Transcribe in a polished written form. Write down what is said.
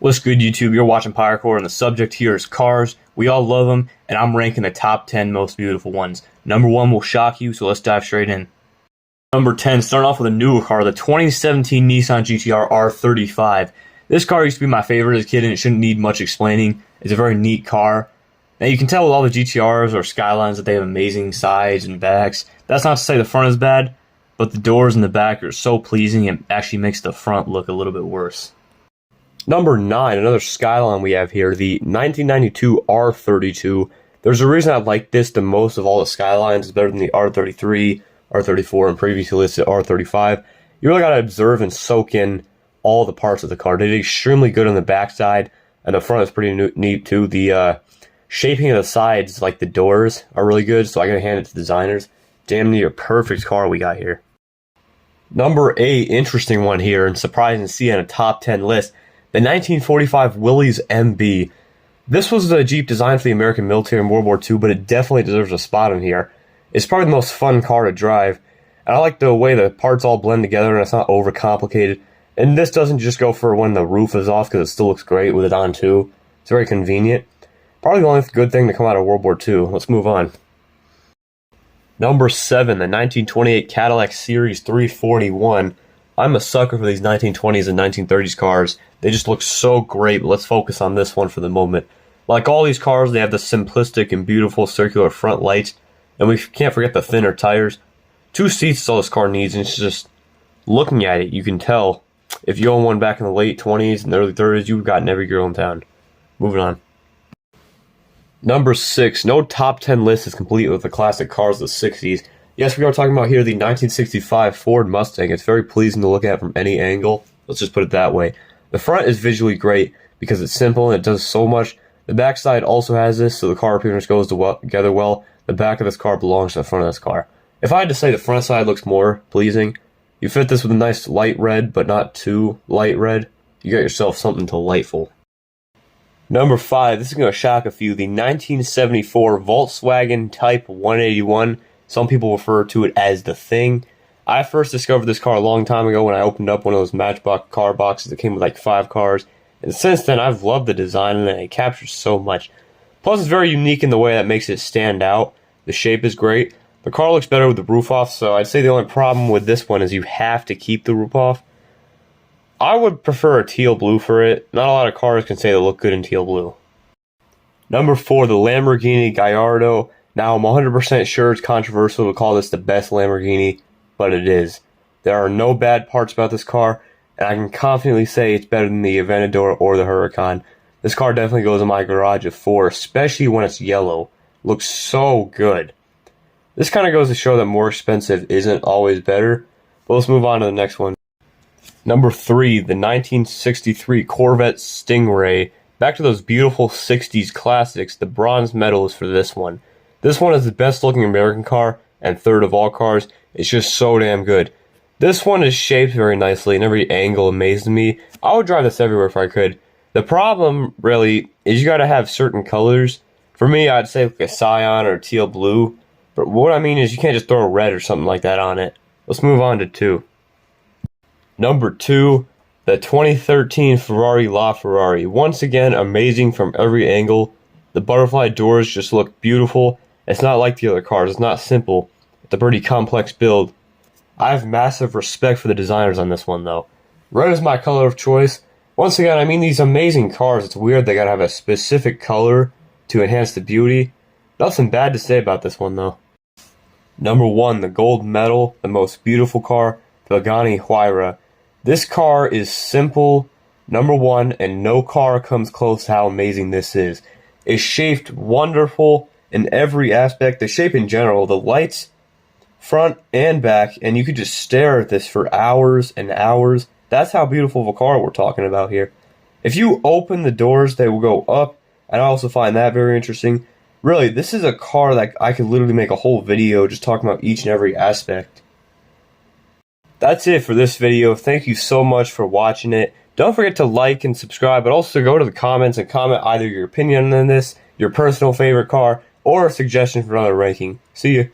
What's good, YouTube? You're watching Pyrocore, and the subject here is cars. We all love them, and I'm ranking the top 10 most beautiful ones. Number 1 will shock you, so let's dive straight in. Number 10, starting off with a newer car, the 2017 Nissan GT-R R35. This car used to be my favorite as a kid, and it shouldn't need much explaining. It's a very neat car. Now, you can tell with all the GT-Rs or Skylines that they have amazing sides and backs. That's not to say the front is bad, but the doors in the back are so pleasing, it actually makes the front look a little bit worse. Number 9, another Skyline we have here, the 1992 R32. There's a reason I like this the most of all the Skylines. It's better than the R33, R34, and previously listed R35. You really got to observe and soak in all the parts of the car. They did extremely good on the backside, and the front is pretty neat too. The shaping of the sides, like the doors, are really good, so I gotta hand it to designers. Damn near perfect car we got here. Number 8, interesting one here, and surprising to see on a top 10 list. The 1945 Willys MB. This was a Jeep designed for the American military in World War II, but it definitely deserves a spot in here. It's probably the most fun car to drive, and I like the way the parts all blend together and it's not overcomplicated. And this doesn't just go for when the roof is off, because it still looks great with it on too. It's very convenient. Probably the only good thing to come out of World War II. Let's move on. Number 7, the 1928 Cadillac Series 341. I'm a sucker for these 1920s and 1930s cars. They just look so great, but let's focus on this one for the moment. Like all these cars, they have the simplistic and beautiful circular front lights, and we can't forget the thinner tires. 2 seats is all this car needs, and it's just, looking at it, you can tell if you own one back in the late 20s and early 30s, you've gotten every girl in town. Moving on. Number 6, no top 10 list is complete with the classic cars of the 60s. Yes, we are talking about here the 1965 Ford Mustang. It's very pleasing to look at from any angle. Let's just put it that way. The front is visually great because it's simple and it does so much. The backside also has this, so the car appearance goes together well. The back of this car belongs to the front of this car. If I had to say the front side looks more pleasing, you fit this with a nice light red, but not too light red. You got yourself something delightful. Number 5, this is going to shock a few. The 1974 Volkswagen Type 181. Some people refer to it as the Thing. I first discovered this car a long time ago when I opened up one of those Matchbox car boxes that came with like 5 cars. And since then, I've loved the design and it captures so much. Plus, it's very unique in the way that makes it stand out. The shape is great. The car looks better with the roof off, so I'd say the only problem with this one is you have to keep the roof off. I would prefer a teal blue for it. Not a lot of cars can say they look good in teal blue. Number 4, the Lamborghini Gallardo. Now, I'm 100% sure it's controversial to call this the best Lamborghini, but it is. There are no bad parts about this car, and I can confidently say it's better than the Aventador or the Huracan. This car definitely goes in my garage at 4, especially when it's yellow. Looks so good. This kind of goes to show that more expensive isn't always better, but let's move on to the next one. Number 3, the 1963 Corvette Stingray. Back to those beautiful 60s classics, the bronze medal is for this one. This one is the best looking American car, and third of all cars. It's just so damn good. This one is shaped very nicely, and every angle amazes me. I would drive this everywhere if I could. The problem, really, is you gotta have certain colors. For me, I'd say like a cyan or a teal blue. But what I mean is you can't just throw a red or something like that on it. Let's move on to 2. Number 2, the 2013 Ferrari LaFerrari. Once again, amazing from every angle. The butterfly doors just look beautiful. It's not like the other cars. It's not simple. It's a pretty complex build. I have massive respect for the designers on this one, though. Red is my color of choice. Once again, I mean these amazing cars. It's weird they gotta have a specific color to enhance the beauty. Nothing bad to say about this one, though. Number 1, the gold medal, the most beautiful car, the Pagani Huayra. This car is simple, number 1, and no car comes close to how amazing this is. It's shaped wonderful in every aspect. The shape in general, the lights, front and back, and you could just stare at this for hours and hours. That's how beautiful of a car we're talking about here. If you open the doors, they will go up, and I also find that very interesting. Really, this is a car that I could literally make a whole video just talking about each and every aspect. That's it for this video. Thank you so much for watching it. Don't forget to like and subscribe, but also go to the comments and comment either your opinion on this, your personal favorite car, or a suggestion for another ranking. See ya.